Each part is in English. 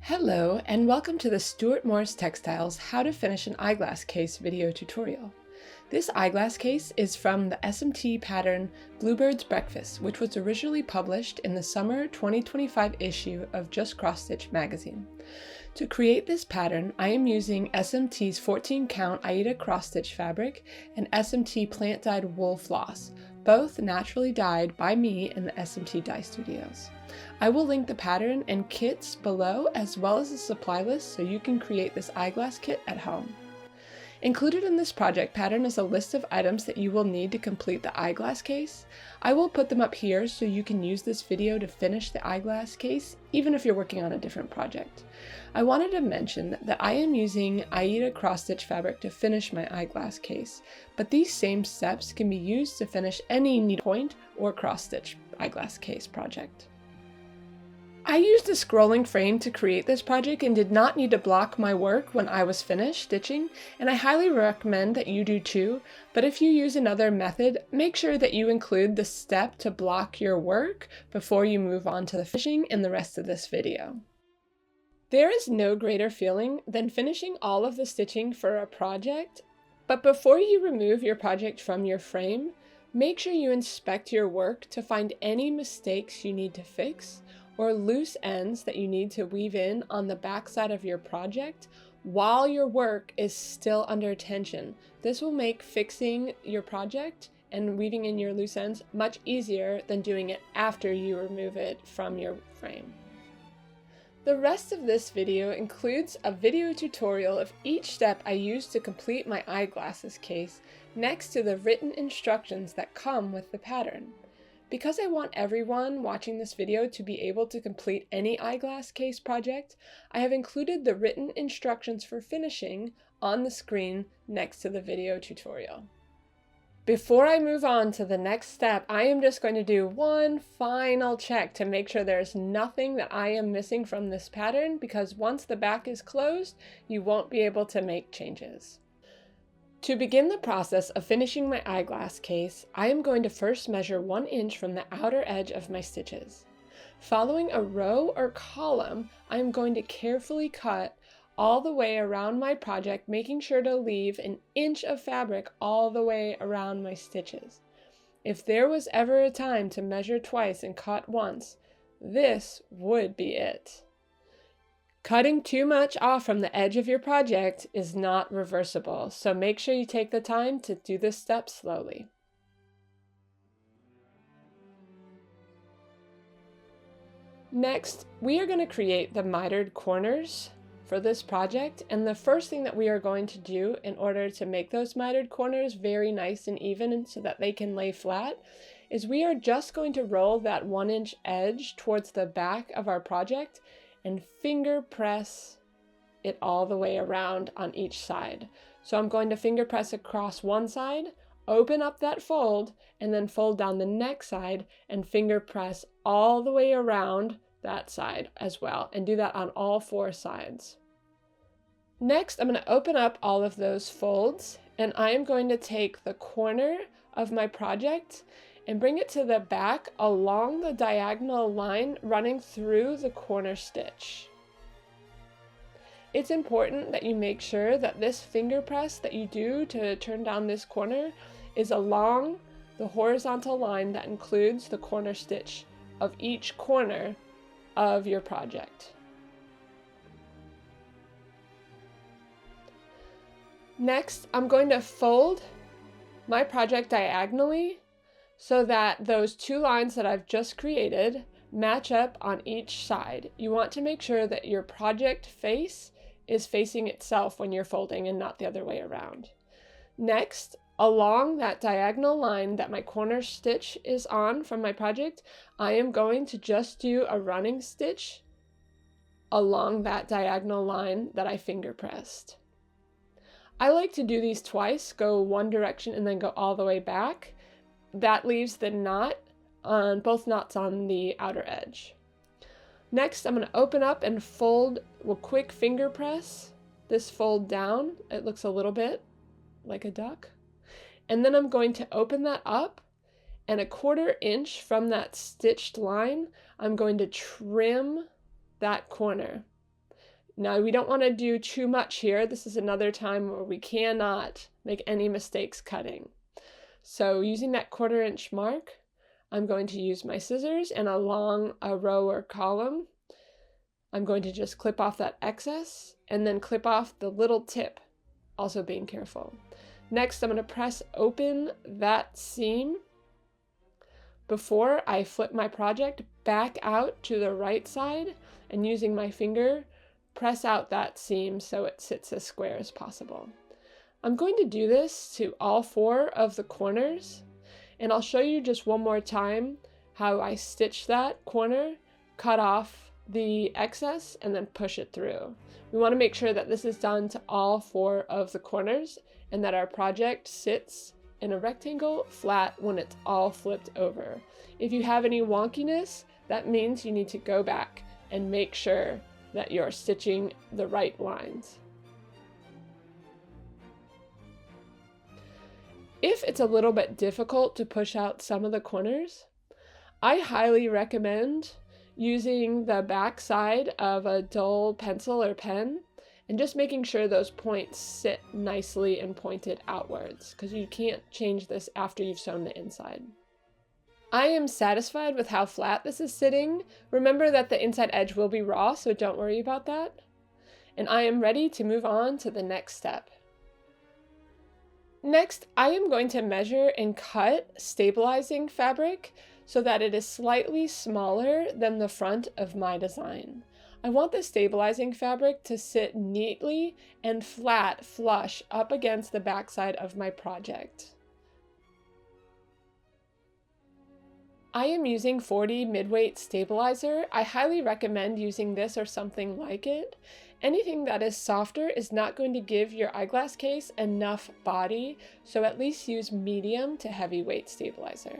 Hello and welcome to the Stuart Moores Textiles How to Finish an Eyeglass Case video tutorial. This eyeglass case is from the SMT pattern Bluebird's Breakfast, which was originally published in the summer 2025 issue of Just Cross Stitch magazine. To create this pattern, I am using SMT's 14 count AIDA cross stitch fabric and SMT plant dyed wool floss, both naturally dyed by me in the SMT Dye Studios. I will link the pattern and kits below as well as a supply list so you can create this eyeglass kit at home. Included in this project pattern is a list of items that you will need to complete the eyeglass case. I will put them up here so you can use this video to finish the eyeglass case even if you're working on a different project. I wanted to mention that I am using AIDA cross stitch fabric to finish my eyeglass case, but these same steps can be used to finish any needlepoint or cross stitch eyeglass case project. I used a scrolling frame to create this project and did not need to block my work when I was finished stitching, and I highly recommend that you do too, but if you use another method, make sure that you include the step to block your work before you move on to the finishing in the rest of this video. There is no greater feeling than finishing all of the stitching for a project, but before you remove your project from your frame, make sure you inspect your work to find any mistakes you need to fix or loose ends that you need to weave in on the back side of your project while your work is still under tension. This will make fixing your project and weaving in your loose ends much easier than doing it after you remove it from your frame. The rest of this video includes a video tutorial of each step I used to complete my eyeglasses case next to the written instructions that come with the pattern. Because I want everyone watching this video to be able to complete any eyeglass case project, I have included the written instructions for finishing on the screen next to the video tutorial. Before I move on to the next step, I am just going to do one final check to make sure there's nothing that I am missing from this pattern, because once the back is closed, you won't be able to make changes. To begin the process of finishing my eyeglass case, I am going to first measure 1 inch from the outer edge of my stitches. Following a row or column, I am going to carefully cut all the way around my project, making sure to leave 1 inch of fabric all the way around my stitches. If there was ever a time to measure twice and cut once, this would be it. Cutting too much off from the edge of your project is not reversible, so make sure you take the time to do this step slowly. Next, we are going to create the mitered corners for this project, and the first thing that we are going to do in order to make those mitered corners very nice and even so that they can lay flat is we are just going to roll that 1 inch edge towards the back of our project and finger press it all the way around on each side. So I'm going to finger press across one side, open up that fold, and then fold down the next side and finger press all the way around that side as well, and do that on all 4 sides. Next, I'm going to open up all of those folds, and I am going to take the corner of my project and bring it to the back along the diagonal line running through the corner stitch. It's important that you make sure that this finger press that you do to turn down this corner is along the horizontal line that includes the corner stitch of each corner of your project. Next, I'm going to fold my project diagonally so that those 2 lines that I've just created match up on each side. You want to make sure that your project face is facing itself when you're folding and not the other way around. Next, along that diagonal line that my corner stitch is on from my project, I am going to just do a running stitch along that diagonal line that I finger pressed. I like to do these twice, go one direction and then go all the way back. That leaves the knot on both knots on the outer edge. Next, I'm going to open up and fold a quick finger press this fold down. It looks a little bit like a duck. And then I'm going to open that up, and 1/4 inch from that stitched line, I'm going to trim that corner. Now we don't want to do too much here. This is another time where we cannot make any mistakes cutting. So using that 1/4 inch mark, I'm going to use my scissors, and along a row or column, I'm going to just clip off that excess and then clip off the little tip, also being careful. Next, I'm going to press open that seam before I flip my project back out to the right side, and using my finger, press out that seam so it sits as square as possible. I'm going to do this to all 4 of the corners, and I'll show you just one more time how I stitch that corner, cut off the excess, and then push it through. We want to make sure that this is done to all 4 of the corners and that our project sits in a rectangle flat when it's all flipped over. If you have any wonkiness, that means you need to go back and make sure that you're stitching the right lines. If it's a little bit difficult to push out some of the corners, I highly recommend using the back side of a dull pencil or pen and just making sure those points sit nicely and pointed outwards, because you can't change this after you've sewn the inside. I am satisfied with how flat this is sitting. Remember that the inside edge will be raw, so don't worry about that. And I am ready to move on to the next step. Next, I am going to measure and cut stabilizing fabric so that it is slightly smaller than the front of my design. I want the stabilizing fabric to sit neatly and flat, flush up against the backside of my project. I am using 40 midweight stabilizer. I highly recommend using this or something like it. Anything that is softer is not going to give your eyeglass case enough body, so at least use medium to heavyweight stabilizer.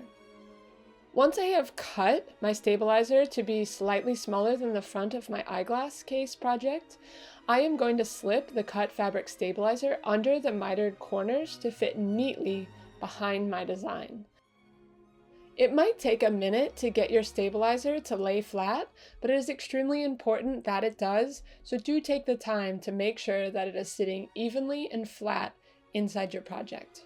Once I have cut my stabilizer to be slightly smaller than the front of my eyeglass case project, I am going to slip the cut fabric stabilizer under the mitered corners to fit neatly behind my design. It might take a minute to get your stabilizer to lay flat, but it is extremely important that it does, so do take the time to make sure that it is sitting evenly and flat inside your project.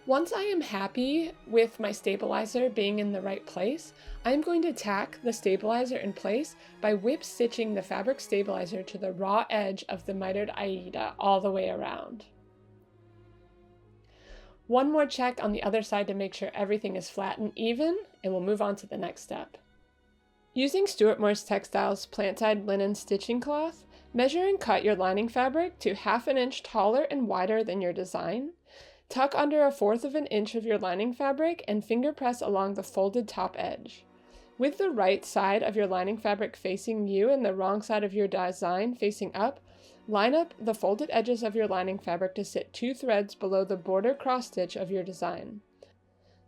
Once I am happy with my stabilizer being in the right place, I'm going to tack the stabilizer in place by whip stitching the fabric stabilizer to the raw edge of the mitered AIDA all the way around. One more check on the other side to make sure everything is flat and even, and we'll move on to the next step. Using Stuart Moores Textiles plant-side linen stitching cloth, measure and cut your lining fabric to 1/2 inch taller and wider than your design. Tuck under 1/4 of an inch of your lining fabric and finger press along the folded top edge. With the right side of your lining fabric facing you and the wrong side of your design facing up, line up the folded edges of your lining fabric to sit 2 threads below the border cross stitch of your design.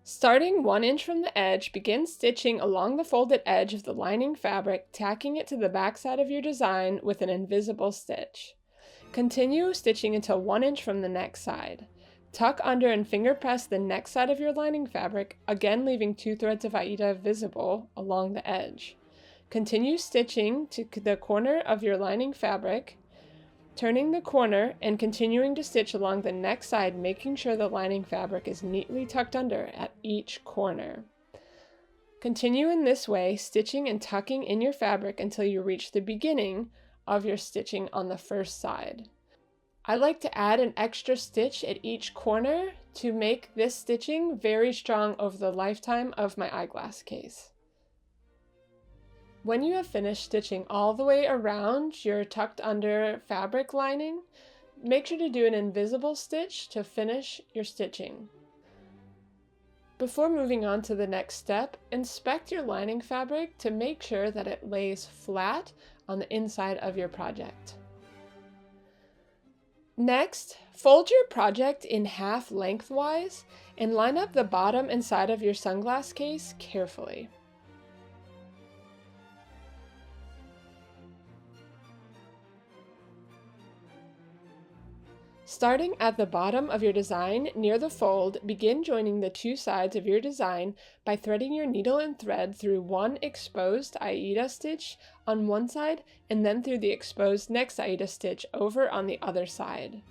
Starting 1 inch from the edge, begin stitching along the folded edge of the lining fabric, tacking it to the back side of your design with an invisible stitch. Continue stitching until 1 inch from the next side. Tuck under and finger press the next side of your lining fabric, again leaving 2 threads of AIDA visible along the edge. Continue stitching to the corner of your lining fabric, turning the corner and continuing to stitch along the next side, making sure the lining fabric is neatly tucked under at each corner. Continue in this way, stitching and tucking in your fabric until you reach the beginning of your stitching on the first side. I like to add an extra stitch at each corner to make this stitching very strong over the lifetime of my eyeglass case. When you have finished stitching all the way around your tucked under fabric lining, make sure to do an invisible stitch to finish your stitching. Before moving on to the next step, inspect your lining fabric to make sure that it lays flat on the inside of your project. Next, fold your project in half lengthwise and line up the bottom and side of your sunglass case carefully. Starting at the bottom of your design near the fold, begin joining the two sides of your design by threading your needle and thread through one exposed AIDA stitch on one side and then through the exposed next AIDA stitch over on the other side.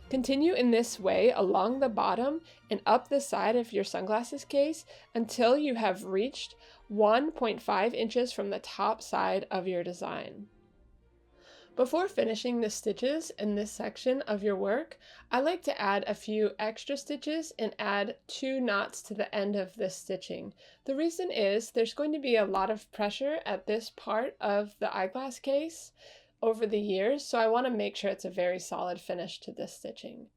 Continue in this way along the bottom and up the side of your sunglasses case until you have reached 1.5 inches from the top side of your design. Before finishing the stitches in this section of your work, I like to add a few extra stitches and add 2 knots to the end of this stitching. The reason is there's going to be a lot of pressure at this part of the eyeglass case over the years, so I want to make sure it's a very solid finish to this stitching.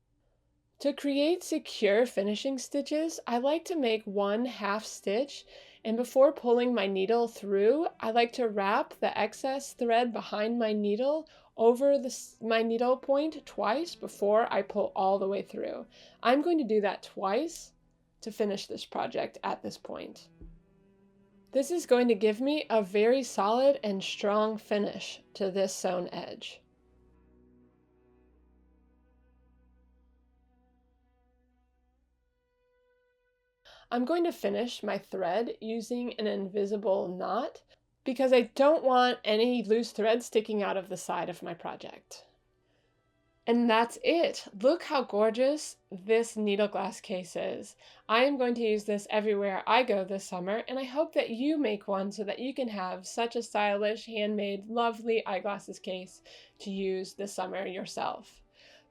To create secure finishing stitches, I like to make 1/2 stitch, and before pulling my needle through, I like to wrap the excess thread behind my needle over my needle point twice before I pull all the way through. I'm going to do that twice to finish this project at this point. This is going to give me a very solid and strong finish to this sewn edge. I'm going to finish my thread using an invisible knot because I don't want any loose thread sticking out of the side of my project. And that's it. Look how gorgeous this needle glass case is. I am going to use this everywhere I go this summer, and I hope that you make one so that you can have such a stylish, handmade, lovely eyeglasses case to use this summer yourself.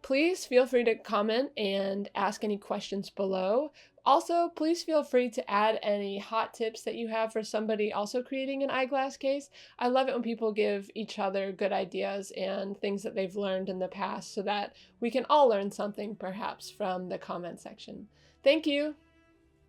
Please feel free to comment and ask any questions below. Also, please feel free to add any hot tips that you have for somebody also creating an eyeglass case. I love it when people give each other good ideas and things that they've learned in the past so that we can all learn something perhaps from the comment section. Thank you!